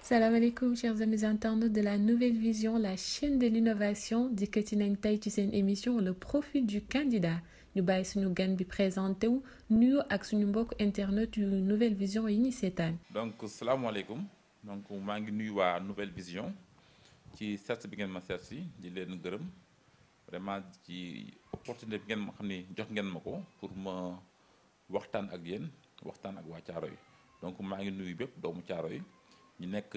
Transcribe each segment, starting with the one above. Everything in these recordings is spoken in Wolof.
Salam alaikum, chers amis internautes de la Nouvelle Vision, la chaîne de l'innovation dikkati nañ tey ci seen émission le profil du candidat ñu bàyyi suñu gan bi présenté wu nuyu ak suñu mbokk internet yu Nouvelle Vision yi ñu seetaan. donc salaamaaleykum donc maa ngi nuyu waa Nouvelle Vision ci seet bi ngeen ma seet si di leen gërëm vraiment ci opportunité bi ngeen ma xam ni jox ngeen ma ko pour ma waxtaan ak yéen waxtaan ak waa Thiaroye donc maa ngi nuyu bépp doomu Thiaroye ñu nekk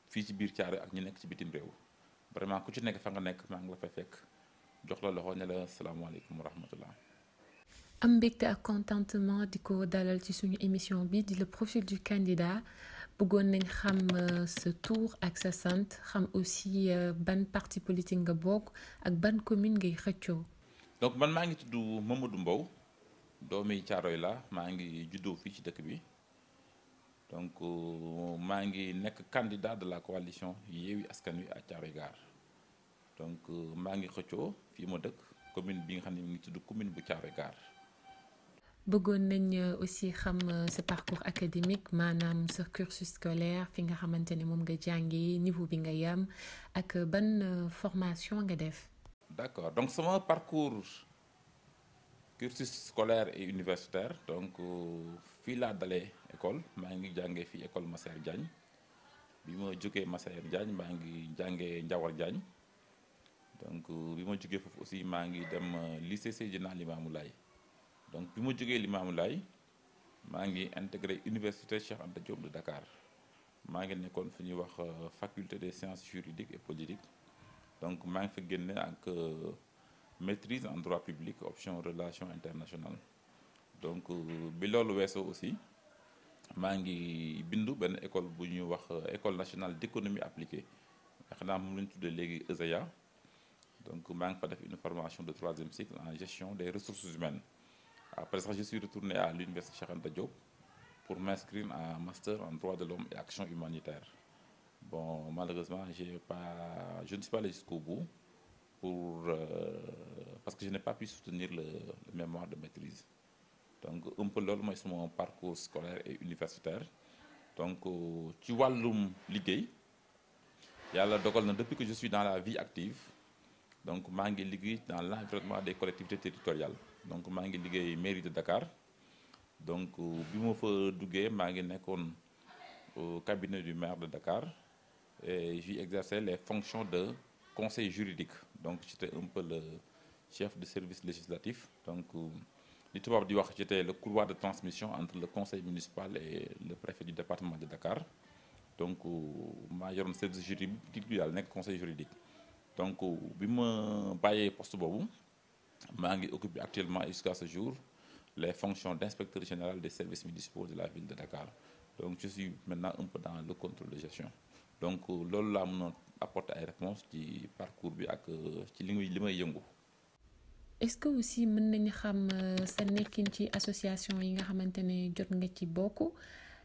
fii ci biir Thiaroye ak ñu nekk ci bitim réew vraiment ku ci nekk fa nga nekk maa ngi la fay fekk jox la loxo ne la salaamaaleykum wa rahmatullah. am mbégte ak contentement di ko dalal ci suñu émission bi di le profil du candidat bëggoon nañ xam sa tour ak sa sant xam aussi ban parti politique nga bokk ak ban commune ngay xëccoo. donc man maa ngi tudd Mamadou Mbow doomi Thiaroye la maa ngi juddoo fii ci dëkk bi donc maa ngi nekk candidat de la coalition Yewwi Askan Wi à Thiaroye Gare donc maa ngi xëccoo fii ma dëkk commune bi nga xam ne mi ngi tudd commune bu Thiaroye Gare. bëggoon nañ aussi xam sa parcours académique maanaam sa cursus scolaire fi nga xamante ne moom nga jàngee niveau bi nga yam ak ban formation nga def. d'accord donc sama parcours cursus scolaire et universitaire donc fii laa dalee école maa ngi jàngee fii école Massaër Diagne bi ma jógee Massaër Diagne maa ngi jàngee Ndiawar Diagne donc bi ma jógee foofu aussi maa ngi dem lycée Seydina Limamou Laye donc bi ma jógee Limamou Laye maa ngi intégré université Cheikh Anta Diop de Dakar maa ngi nekkoon fi ñuy wax faculté des sciences juridiques et politiques donc maa ngi fa génne ak maîtrise en droit public option relations internationales donc bi loolu weesoo aussi maa ngi bindu benn école bu ñuy wax école nationale d'économie appliquée xanaa moom la ñu tuddee léegi ESEA donc maa ngi fa def une formation de troisième cycle en gestion des ressources humaines. Après ça, je suis retourné à l'université Cheikh Anta Diop pour m'inscrire en master en droit de l'homme et action humanitaire. Bon, malheureusement, je ne suis pas allé jusqu'au bout parce que je n'ai pas pu soutenir le mémoire de maîtrise. Donc, un peu loolu mooy sama parcours scolaire et universitaire. Donc, ci wàllum liggéey yàlla dogal na depuis que je suis dans la vie active donc maa ngi liggéey dans l'environnement des collectivités territoriales. donc maa ngi liggéey mairie de Dakar donc bi ma fa duggee maa ngi nekkoon au cabinet du maire de Dakar et j'y exerçais les fonctions de conseil juridique donc j'étais un peu le chef de service législatif donc li tubaab di wax j'étais le couloir de transmission entre le conseil municipal et le préfet du département de Dakar donc maa yoroon service juridique bi daal nekk conseil juridique donc bi ma bàyyee poste boobu maa ngi occupé actuellement jusqu'à ce jour les fonctions d'inspecteur général des services municipaux de la ville de Dakar donc je suis maintenant un peu dans le contrôle de gestion donc loolu laa mën a apporter ay réponses ci parcours bi ak ci li may yëngu. est-ce que aussi mën nañu xam sa nekkin ci association yi nga xamante ne jot nga ci bokk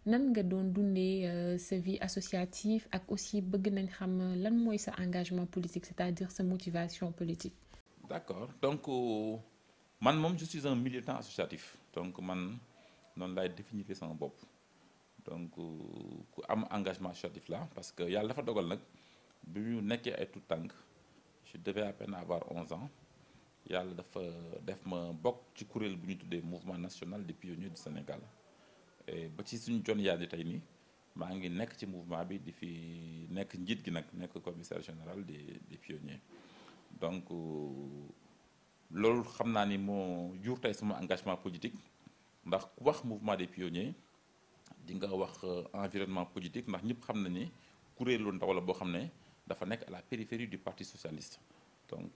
nan nga doon dundee sa vie associative ak aussi bëgg nañ xam lan mooy sa engagement politique c'est-à-dire sa motivation politique. D'accord donc man moom je suis un militant associatif donc man noonu laay définir sama bopp donc ku am engagement associatif là parce que yàlla dafa dogal nag bi ñu nekkee ay tout tànk je devais à peine avoir 11 ans yàlla dafa def ma bokk ci kuréel bu ñu tuddee mouvement national des pionniers du Sénégal et ba ci suñu jon yaa di tey nii maa ngi nekk ci mouvement bi di fi nekk njiit gi nag nekk commissaire général des pionniers donc loolu xam naa ni moo jur tey sama engagement politique ndax ku wax mouvement des pionniers di nga wax environnement politique ndax ñëpp xam na ni kuréelu ndaw la boo xam ne dafa nekk à la périphérie du parti socialiste donc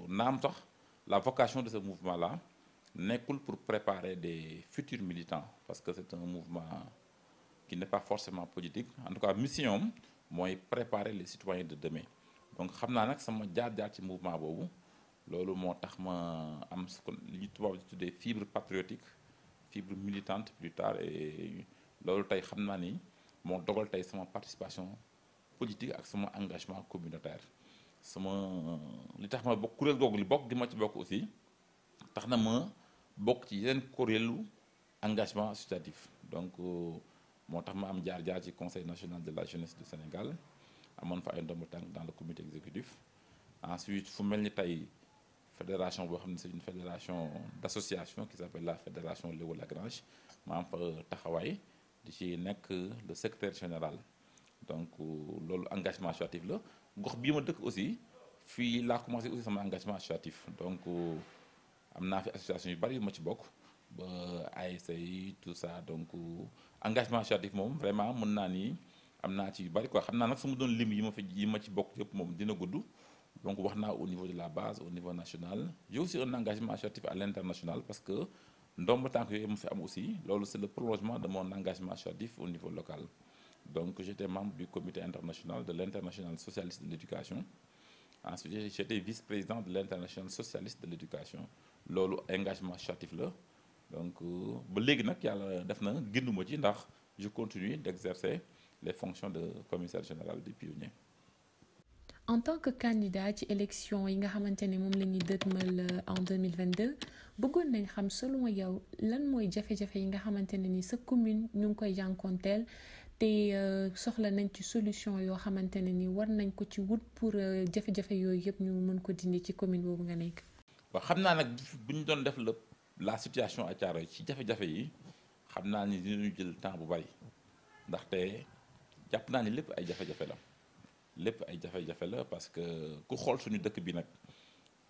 naam sax la vocation de ce mouvement là nekkul pour préparer des futurs militants parce que c'est un mouvement qui n'est pas forcément politique en tout cas mission mooy préparer les citoyens de demain donc xam naa nag sama jaar-jaar ci mouvement boobu loolu moo tax ma am li ñu tubaab di tuddee fibre patriotique fibre militante plus tard et loolu tey xam naa ni moo dogal tey sama participation politique ak sama engagement communautaire sama li tax ma bokk kuréel googu li bokk gi ma ci bokk aussi tax na ma bokk ci yeneen kuréelu engagement associatif donc moo tax ma am jaar-jaar ci conseil national de la jeunesse du Sénégal amoon fa ay ndomb tànk dans le comité exécutif. Ensuite fu mel ni tey fédération boo xam ne c'est une fédération d'association qui s'appelle la fédération Léo Lagrange ma am fa taxawaay di ci nekk le secrétaire général. Donc loolu engagement associatif la gox bii ma dëkk aussi fii laa commencé aussi sama engagement associatif. Donc am naa fi association yu bari yu ma ci bokk ba ASC tout ça. Donc engagement associatif moom vraiment mën naa ni am naa ci yu bari quoi. Xam naa nag su ma doon lim yi ma ci bokk yëpp moom dina gudd. Donc wax naa au niveau de la base au niveau national. J'ai aussi un engagement associatif à l'international parce que ndomb tànk yooyu mu fi am aussi loolu c'est le prolongement de mon engagement associatif au niveau local. Donc j'étais membre du comité international de l'international socialiste de l'éducation. Ensuite j'étais vice-président de l'international socialiste de l'éducation. Loolu engagement associatif la. Donc ba léegi nag yàlla def na génnuma ci ndax je continue d'exercer les fonctions de commissaire général des pionniers. En tant que candidat ci élection yi nga xamante ne moom la ñuy dëtmal en 2022 bëggoon nañ xam selon yow lan mooy jafe-jafe yi nga xamante ne ni sa commune ñu ngi koy jànkoonteel te soxla nañ ci solution yoo xamante ne ni war nañ ko ci wut pour jafe-jafe yooyu yëpp ñu mën ko dindi ci commune boobu nga nekk. waaw xam naa nag bu ñu doon def la situation à Thiaroye ci jafe-jafe yi xam naa ni dinañu jël temps bu bari ndaxte jàpp naa ni lépp ay jafe-jafe la. Lépp ay jafe-jafe la parce que ku xool suñu dëkk bi nag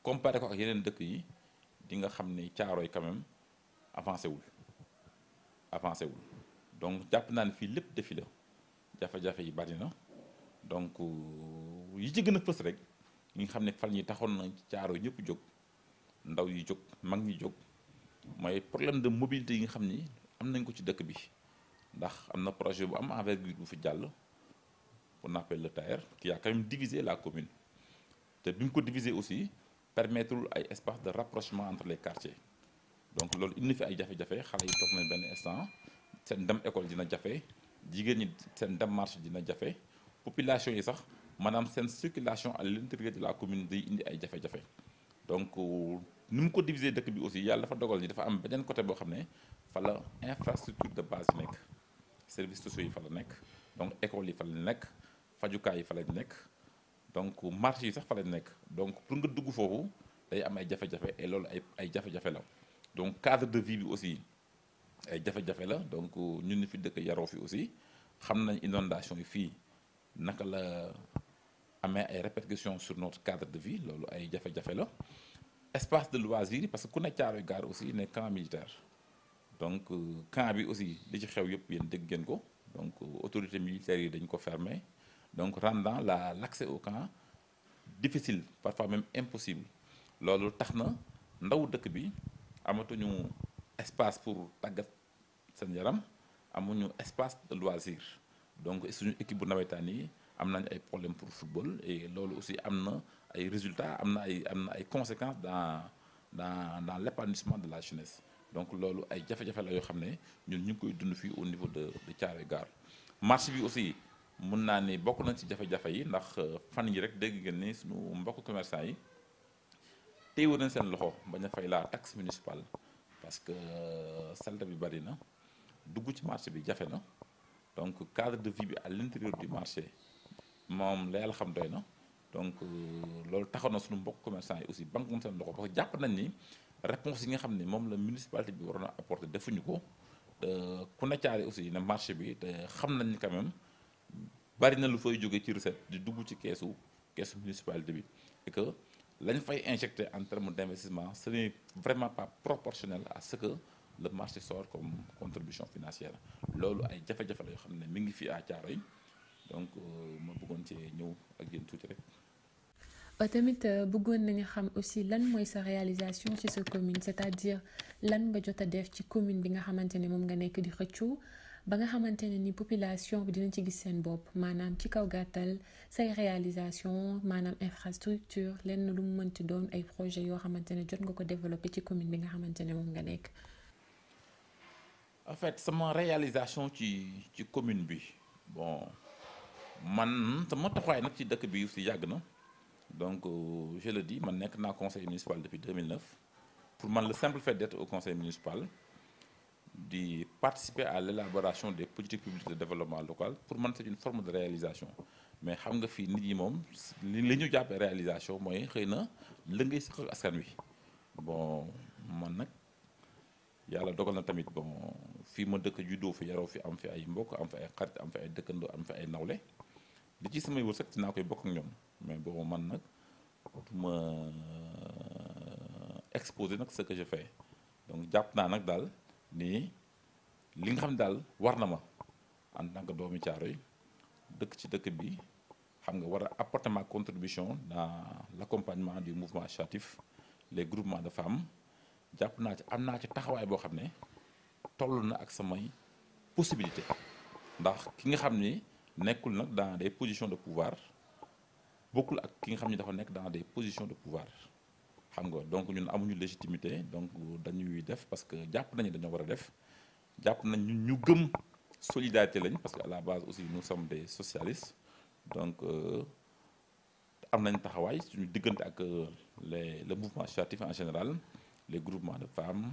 comparé ko ak yeneen dëkk yi di nga xam ne Thiaroye quand même avancé wul donc jàpp naa ne fii lépp defi la jafe-jafe yi bari na donc yi ci gën a fës rek ñi nga xam ne fan yi taxoon na Thiaroye ñëpp jóg ndaw yi jóg mag ñi jóg mooy problème de mobilité yi nga xam ni am nañ ko ci dëkk bi ndax am na projet bu am envergure bu fi jàll. On appelle le TAER qui a quand même divisé la commune te bi mu ko diviser aussi permettre ay espace de rapprochement entre les quartiers donc loolu indi fi ay jafe-jafe xale yi toog nañ benn instant seen dem école dina jafe jigéen ñi seen dem marché dina jafe population yi sax maanaam seen circulation à l'intérieur de la commune day indi ay jafe-jafe donc ni mu ko diviser dëkk bi aussi yàlla dafa dogal ni dafa am beneen côté boo xam ne fa la infrastructure de base yi nekk services sociaux yi fa la nekk donc école yi fa la nekk fajukaay yi fa lañ nekk donc marché yi sax fa lañ nekk donc pour nga dugg foofu day am ay jafe-jafe et loolu ay jafe-jafe la donc cadre de vie bi aussi ay jafe-jafe la donc ñun ñu fi dëkk yaroo fi aussi xam nañ inondation yi fii naka la amee ay répercussions sur notre cadre de vie loolu ay jafe-jafe la espace de loisir parce que ku ne Thiaroye Gare aussi ne camp militaire donc camp bi aussi li ci xew yëpp yéen dégg ngeen ko donc autorités militaires yi dañ ko fermer donc rendant l'accès au camp difficile parfois même impossible loolu tax na ndaw dëkk bi amatuñu espace pour tàggat seen yaram amuñu espace de loisir donc suñu équipe bu nawetaan yi am nañ ay problèmes pour football et loolu aussi am na ay résultats am na ay conséquences dans l'épanouissement de la jeunesse donc loolu ay jafe-jafe la yoo xam ne ñun ñu ngi koy dund fii au niveau de Thiaroye Gare marché bi aussi mun naa ni bokk nañ ci jafe-jafe yi ndax fan yi rek dégg ngeen ni suñu mbokk commerçant yi téewoon nañ seen loxo bañ a fay la taxe municipale parce que salte bi bari na dugg ci marché bi jafe na donc cadre de vie bi à l'intérieur du marché moom la yàlla xam doy na donc loolu taxaw na suñu mbokk commerçant yi aussi banque moom seen loxo parce que jàpp nañ ni réponse yi nga xam ne moom la municipalité bi waroon a apporter defuñu ko ku ne Thiaroye aussi ne marché bi te xam nañ ni quand même bari na lu fay jóge ci recette di dugg ci keesu municipalité bi et que lañ fay injecté en termes d'investissement ce n'est vraiment pas proportionnel à ce que le marché sort comme contribution financière loolu ay jafe-jafe la yoo xam ne mi ngi fi à Thiaroye donc ma bëggoon cee ñëw ak yéen tuuti rek. tamit bëggoon nañu xam aussi lan mooy sa réalisation ci sa commune c'est-à-dire lan nga jot a def ci commune bi nga xamante ne moom nga nekk di xëccu ba nga xamante ne ni population bi dinañ ci gis seen bopp maanaam ci kaw gàttal say réalisation maanaam infrastructure lenn lu mu mënti doon ay projet yoo xamante ne jot nga ko développer ci commune bi nga xamante ne moom nga nekk. En fait sama réalisation ci commune bi bon man sama taxawaay nag ci dëkk bi aussi yàgg na donc je le dis man nekk naa conseil municipal depuis 2009 pour man le simple fait d'être au conseil municipal di participer à l'élaboration des politiques publiques de développement local pour man c'est une forme de réalisation mais xam nga fii nit ñi moom li ñu jàppee réalisation mooy xëy na la ngay sax ak askan wi bon man nag yàlla dogal na tamit bon fii ma dëkk juddoo fi yaroo fi am fi ay mbokk am fi ay xarit am fi ay dëkkandoo am fi ay nawle li ci samay wërsëg dinaa koy bokk ak ñoom mais bon man nag ma exposer nag ce que je fais donc jàpp naa nag daal nii li nga xam ne daal war na ma en tant que doomi Thiaroye dëkk ci dëkk bi xam nga war a apporter ma contribution dans l'accompagnement du mouvement associatif les groupements de femmes jàpp naa ci am naa ci taxawaay boo xam ne toll na ak samay possibilité ndax ki nga xam ni nekkul nag dans des positions de pouvoir bokkul ak ki nga xam ni dafa nekk dans des positions de pouvoir xam nga donc ñun amuñu légitimité donc dañuy def parce que jàpp nañu dañoo war a def jàpp nañ ñun ñu gëm solidarité lañ parce que à la base aussi nous sommes des socialistes donc am nañ taxawaay suñu diggante ak le mouvement associatif en général les groupements de femmes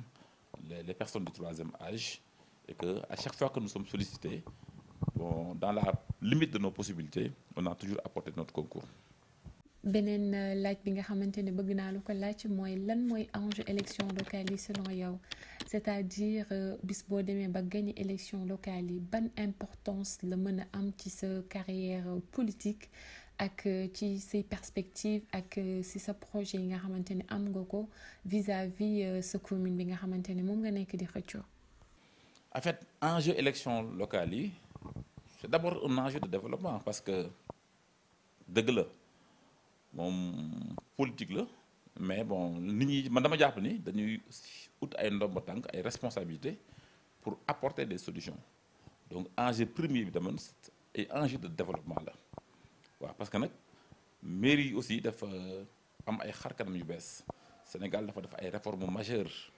les personnes du troisième âge et que à chaque fois que nous sommes sollicités bon dans la limite de nos possibilités on a toujours apporté notre concours. beneen laaj bi nga xamante ne bëgg naa lu ko laaj mooy lan mooy enjeu élection locale yi selon yow c'est-à-dire bis boo demee ba gagné élection locale yi ban importance la mën a am ci sa carrière politique ak ci say perspectives ak si sa projet yi nga xamante ne am nga ko vis-à-vis sa commune bi nga xamante ne moom nga nekk di xëccoo. En fait enjeu élection locale yi c'est d'abord un enjeu de développement parce que dëgg la moom politique la mais bon nit ñi man dama jàpp ni dañuy ut ay ndomba tànk ay responsabilités pour apporter des solutions donc enjeu premier bi dama ay enjeu de développement la waaw parce que nag mairie yi aussi dafa am ay xarkanam yu bees Sénégal dafa def ay réformes majeures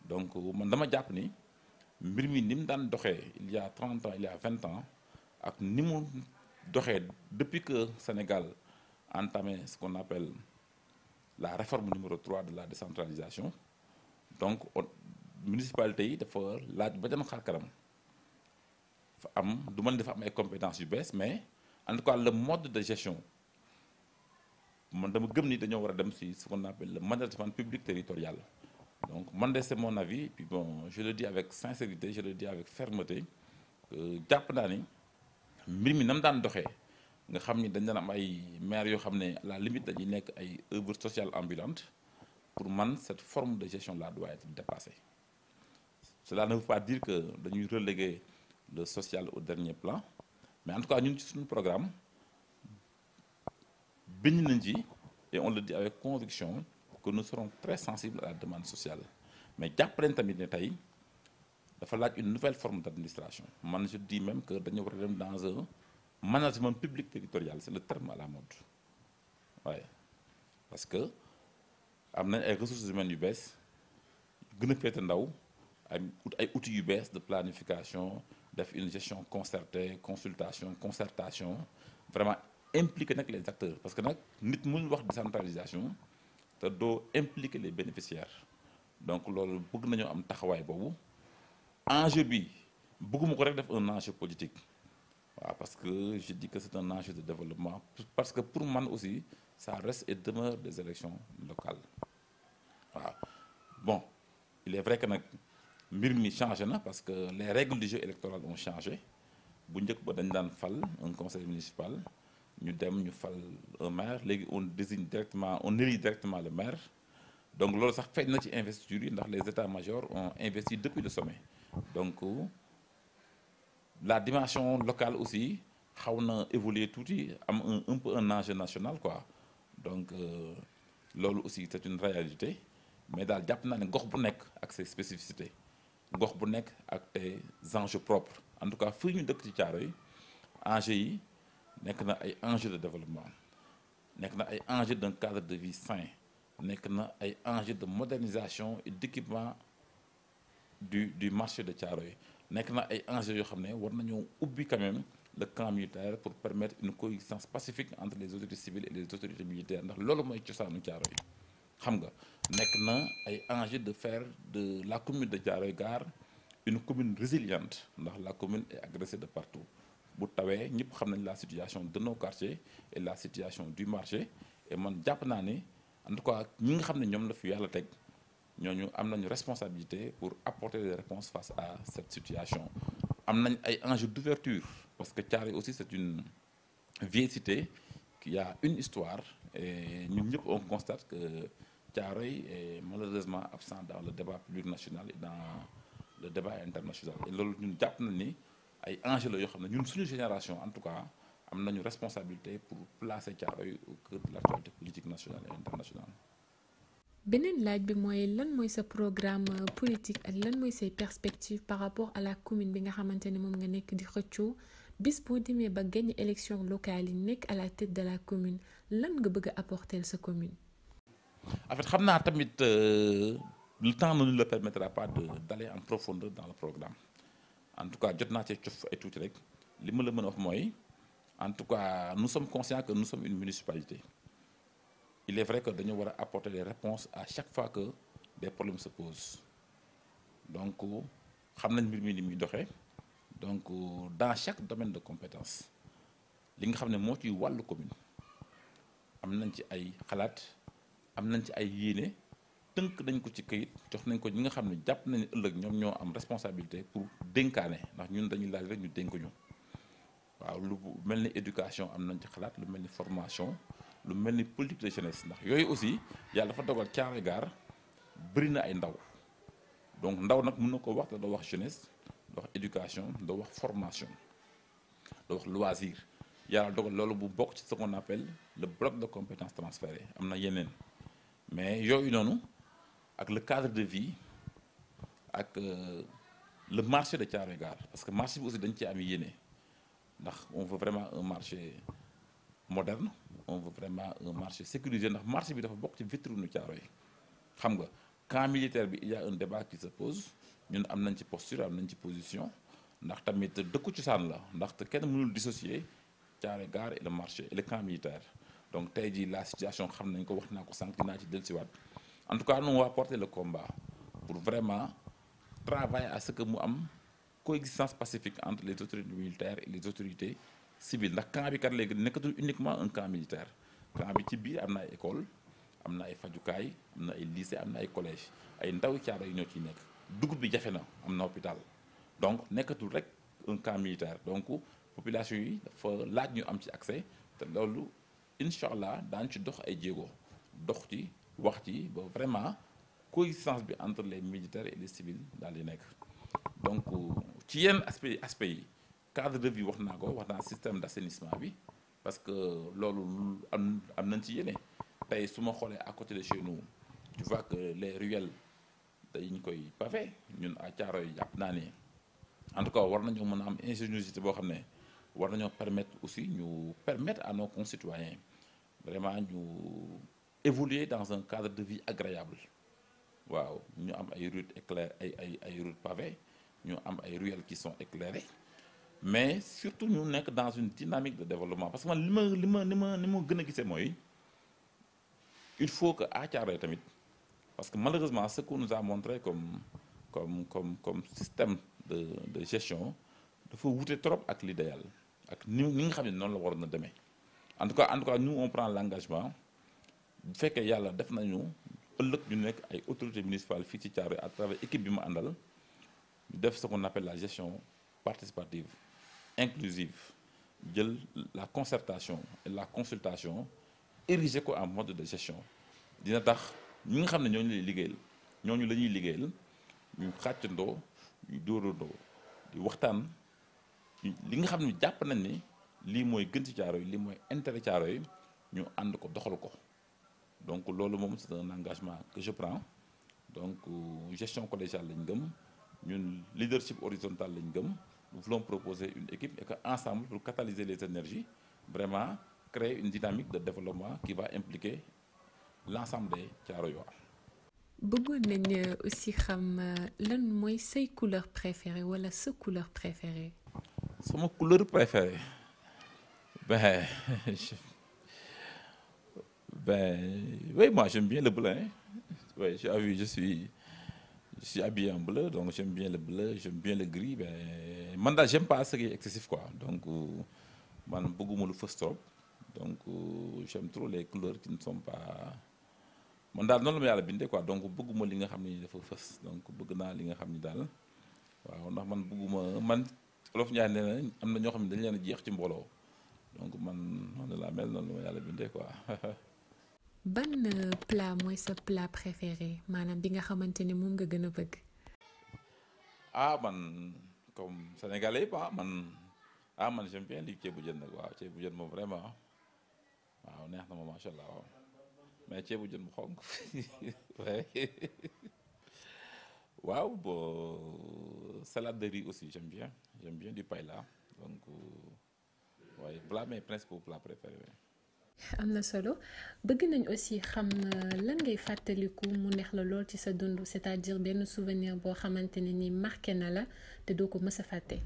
donc man dama jàpp ni mbir mi ni mu daan doxee il y a 30 ans il y a 20 ans ak ni mu doxee depuis que Sénégal entamé ce qu'on appelle la réforme numéro 3 de la décentralisation donc municipalité yi dafa laaj ba dem xar kanam fa am du mën dafa am ay compétences yu bees mais en tout cas le mode de gestion man dama gëm ni dañoo war a dem ci ce qu'on appelle le management public territorial donc man de c'est mon avis puis bon je le dis avec sincérité je le dis avec fermeté jàpp naa ni mbir mi nam daan doxee nga xam ni dañ daan am ay maires yoo xam ne à la limite dañuy nekk ay œuvres sociales ambulantes pour man cette forme de gestion là doit être dépassée cela ne veut pas dire que dañuy reléguer le social au dernier plan mais en tout cas ñun ci suñu programme bind nañ ci et on le dit avec conviction que nous serons très sensibles à la demande sociale mais jàpp leen tamit ne tey dafa laaj une nouvelle forme d'administration man je dis même que dañu war a dem dans un management public territorial c'est le terme à la mode waaye parce que am nañ ay ressources humaines yu bees gën a féete ndaw ay outils yu bees de planification def une gestion concertée concertation vraiment impliquer nag les acteurs parce que nag nit mënul wax décentralisation te doo impliquer les bénéficiaires donc loolu bëgg nañoo am taxawaay boobu enjeu bi bëgguma ko rek def un enjeu politique waaw parce que je dis que c'est un enjeu de développement parce que pour man aussi ça reste et demeure des élections locales waaw bon il est vrai que nag mbir mi changé na parce que les règles du jeu électoral ont changé bu njëkk ba dañ daan fal un conseil municipal ñu dem ñu fal un maire léegi on désigne directement on élit directement le maire donc loolu sax feeñ na ci investiture yi ndax les états-majors ont investi depuis le sommet donc la dimension locale aussi xaw na évoluer tuuti am un peu un enjeu national quoi donc loolu aussi c'est une réalité mais daal jàpp naa ne gox bu nekk ak ses spécificités gox bu nekk ak tes enjeux propres en tout cas fii ñu dëkk ci Thiaroye enjeux yi nekk na ay enjeux de développement nekk na ay enjeux d'un cadre de vie sain nekk na ay enjeux de modernisation et d'équipement du marché de Thiaroye nekk na ay enjeux yoo xam ne war nañoo ubbi quand même le camp militaire pour permettre une coexistence pacifique entre les autorités civiles et les autorités militaires ndax loolu mooy cosaanu Thiaroye xam nga nekk na ay enjeux de faire de la commune de Thiaroye Gare une commune résiliente ndax la commune est agressée de partout bu tawee ñëpp xam nañ la situation de nos quartiers et la situation du marché et man jàpp naa ni en tout cas ñi nga xam ne ñoom la fi yàlla teg ñooñu am nañu responsabilité pour apporter des réponses face à cette situation am nañ ay enjeux d'ouverture parce que Thiaroye aussi c'est une vieille cité qui a une histoire et ñun ñëpp on constate que Thiaroye est malheureusement absent dans le débat public national et dans le débat international et loolu ñun jàpp na ni ay enjeux la yoo xam ne ñun suñu génération en tout cas am nañu responsabilité pour placer Thiaroye au cœur de l'actualité politique nationale et internationale. beneen laaj bi mooy lan mooy sa programme politique ak lan mooy say perspectives par rapport à la commune bi nga xamante ne moom nga nekk di xëccoo bis boo demee ba gagné élection locale yi nekk à la tête de la commune lan nga bëgg a apporter sa commune. En fait xam naa tamit le temps ne nous le permettra pas d'aller en profondeur dans le programme en tout cas jot naa cee cof ay tuuti rek li ma la mën a wax mooy en tout cas nous sommes conscients que nous sommes une municipalité. Il est vrai que dañu war a apporter des réponses à chaque fois que des problèmes se posent donc xam nañ mbir mi ni muy doxee donc dans chaque domaine de compétence li nga xam ne moo ciy wàllu commune am nañ ci ay xalaat am nañ ci ay yéene tënk nañ ko ci këyit jox nañ ko ñi nga xam ne jàpp nañu ëllëg ñoom ñoo am responsabilité pour dénkaane ndax ñun dañuy laaj rek ñu dénk ñu waaw lu mel ni éducation am nañ ci xalaat lu mel ni formation lu mel ni politique de jeunesse ndax yooyu aussi yàlla dafa dogal Thiaroye Gare bëri na ay ndaw donc ndaw nag mën na ko wax te doo wax jeunesse doo wax éducation doo wax formation doo wax loisir yàlla dogal loolu bu bokk ci ce qu'on appelle le bloc de compétences transférées am na yeneen mais yooyu noonu ak le cadre de vie ak le marché de Thiaroye Gare parce que marché bi aussi dañ ci am yéene ndax on veut vraiment un marché moderne on veut vraiment un marché sécurisé ndax marché bi dafa bokk ci vitrine Thiaroye xam nga camp militaire bi il y a un débat qui se pose ñun am nañ ci posture am nañ ci position ndax tamit dëkku cosaan la ndaxte kenn mënul dissocier Thiaroye Gare et le marché et le camp militaire donc tey jii la situation xam nañ ko wax naa ko sànq dinaa ci dellusiwaat en tout cas nous on va porter le combat pour vraiment travailler à ce que mu am coexistence pacifique entre les autorités militaires et les autorités civiles ndax camp bi kat léegi nekkatul uniquement un camp militaire camp bi ci biir am na ay école am na ay fajukaay am na ay lycée am na ay collège ay ndaw Thiaroye yi ñoo ciy nekk dugub bi jafe na am na hôpital donc nekkatul rek un camp militaire donc population yi dafa laaj ñu am ci accès te loolu incha allah daañu ci dox ay jéego dox ci wax ci ba vraiment coexistence bi entre les militaires et les civils daal di nekk donc ci yenn aspect yi cadre de vie wax naa ko wax naa système d'assainissement bi parce que loolu am nañ ci yéene tey su ma xoolee à côté de chez nous tu vois que les ruelles dañu koy pavé ñun à Thiaroye jàpp naa ne en tout cas war nañoo mën a am ingéniosité boo xam ne war nañoo permettre aussi ñu permettre à nos concitoyens vraiment ñu évoluer dans un cadre de vie agréable waaw ñu am ay routes éclairées ay routes pavées ñu am ay ruelles qui sont éclairées mais surtout ñu nekk dans une dynamique de développement parce que man li ma gën a gisee mooy il faut que à Thiaroye tamit parce que malheureusement ce qu'on nous a montré comme système de gestion dafa wute trop ak l'idéal ak ni nga xam ne noonu la waroon a demee en tout cas nous on prend l'engagement bu fekkee yàlla def nañu ëllëg ñu nekk ay autorités municipales fii ci Thiaroye à travers équipe bi ma àndal ñu def ce qu'on appelle la gestion participative inclusive jël la concertation et la consultation ériger ko en mode de gestion dina tax ñi nga xam ne ñooñu lay liggéeyal ñooñu la ñuy liggéeyal ñu xàccandoo ñu dóorandoo di waxtaan li nga xam ne jàpp nañ ni lii mooy gën ci Thiaroye lii mooy intérêt Thiaroye ñu ànd ko doxal ko donc loolu moom c'est un engagement que je prends donc gestion collégiale lañ gëm ñun leadership horizontal lañ gëm nous voulons proposer une équipe et que ensemble pour catalyser les énergies vraiment créer une dynamique de développement qui va impliquer l'ensemble des Thiaroyois. bëggoon nañ aussi xam lan mooy say couleur préférée wala sa couleur préférée. sama couleur préférée oui moi j'aime bien le bleu hein. Oui, j'ai vu, je suis habillé en bleu, donc j'aime bien le bleu, j'aime bien le gris. Ben, man daal j'aime pas ce qui est excessif quoi. Donc man bëgguma lu fës trop. Donc j'aime trop les couleurs qui ne sont pas. Man daal noonu la ma yàlla bindee quoi donc bëgguma li nga xam ni dafa fës donc bëgg naa li nga xam ni daal waaw ndax man bëgguma man Wolof Njaay nee na am na ñoo xam ne dañu leen a jeex ci mbooloo donc man noonu la mel noonu la ma yàlla bindee quoi. ban plat mooy sa plat préféré maanaam bi nga xamante ne moom nga gën a bëgg. Ah man comme sénégalais yëpp man j'aime bien li ceebu jën nag waaw ceebu jën moom vraiment waaw neex na ma macha allah waaw mais ceebu jën bu xonk ouais. Waaw bon salade de riz aussi j'aime bien du paella donc ouais plat mes principaux plats préférés. am na solo bëgg nañ aussi xam lan ngay fàttaliku mu neex la lool ci sa dund c'est-à-dire benn souvenir boo xamante ne ni marqué na la te doo ko mës a fàtte.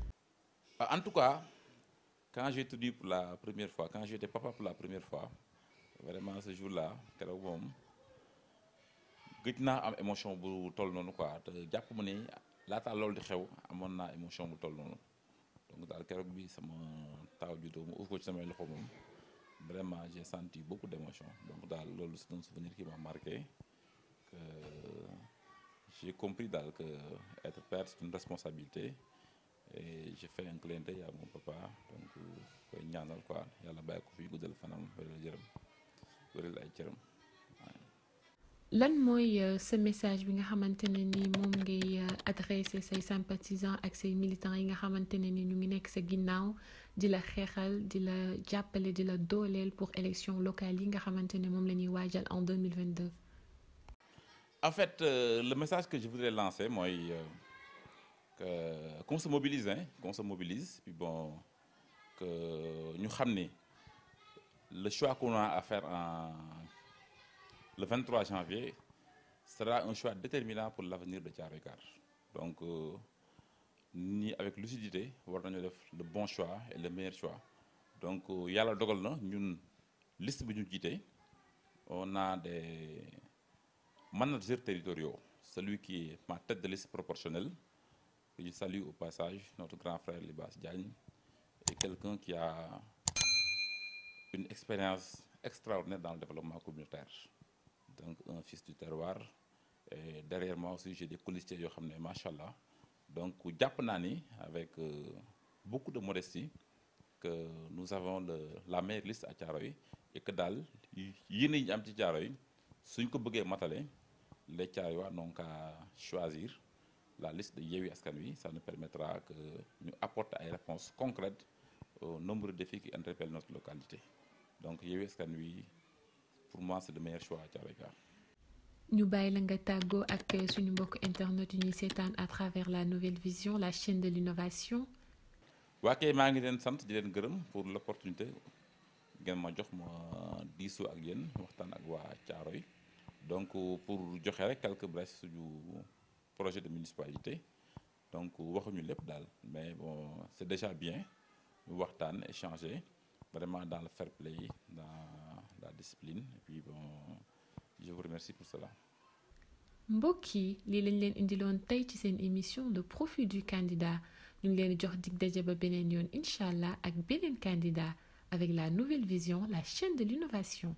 En tout cas quand j'ai tout dit pour la première fois quand j'étais papa pour la première fois vraiment ce jour-là keroog moom gëj naa am émotion bu toll noonu quoi te jàpp ma ne laata loolu di xew amoon naa émotion bu toll noonu donc daal keroog bi sama taaw juddoo mu uuf ko ci samay loxo moom vraiment j'ai senti beaucoup d'émotion donc daal loolu c'est un souvenir qui m'a marqué que j'ai compris daal que être père c'est une responsabilité et j'ai fait un clin d'œil à mon papa donc koy ñaanal quoi yàlla bàyyi ko fi guddal fanam wéral ay cëram. lan mooy sa message bi nga xamante ne ni moom ngay adressé say sympathisants ak say militants yi nga xamante ne ni ñu ngi nekk sa ginnaaw di la xeexal di la jàppale di la dooleel pour élection locale yi nga xamante ne moom la ñuy waajal en 2022. En fait le message que je voudrais lancer mooy qu'on se mobilise qu'on se mobilise puis bon que ñu xam ni le choix qu'on a à faire le 23 janvier sera un choix déterminant pour l'avenir de Thiaroye Gare donc ni avec lucidité war nañu def le bon choix et le meilleur choix donc yàlla dogal na ñun liste bi ñu jiite on a des managers territoriaux celui qui est ma tête de liste proportionnelle que je salue au passage notre grand frère Libas Diagne est quelqu'un qui a une expérience extraordinaire dans le développement communautaire donc un fils du terroir et derrière moi aussi j'ai des colistiers yoo xam ne macha allah donc jàpp naa ni avec beaucoup de modestie que nous avons la meilleure liste à Thiaroye et que daal yéen yi ñu am ci Thiaroye suñ ko bëggee matale les Thiaroyois n'ont qu'à choisir la liste de Yewwi Askan Wi ça nous permettra que ñu apporter ay réponses concrètes aux nombreux défis qui interpellent notre localité donc Yewwi Askan Wi pour moi c'est le meilleur choix à Thiaroye Gare. ñu bàyyi la nga tàggoo ak suñu mbokk internet yu ñuy seetaan à travers la nouvelle vision la chaîne de l'innovation. waa kay maa ngi leen sant di leen gërëm pour l'opportunité ngeen ma jox ma diisoo ak yéen waxtaan ak waa Thiaroye donc pour joxe rek quelques brèches suñu projet de municipalité donc waxuñu lépp daal mais bon c'est déjà bien ñu waxtaan échanger vraiment dans le fair play dans la discipline et puis bon je vous remercie pour cela. mbokk yi lii lañ leen indiloon tey ci seen émission le profil du candidat ñu ngi leen jox dig daje ba beneen yoon incha allah ak beneen candidat avec la nouvelle vision la chaîne de l'innovation.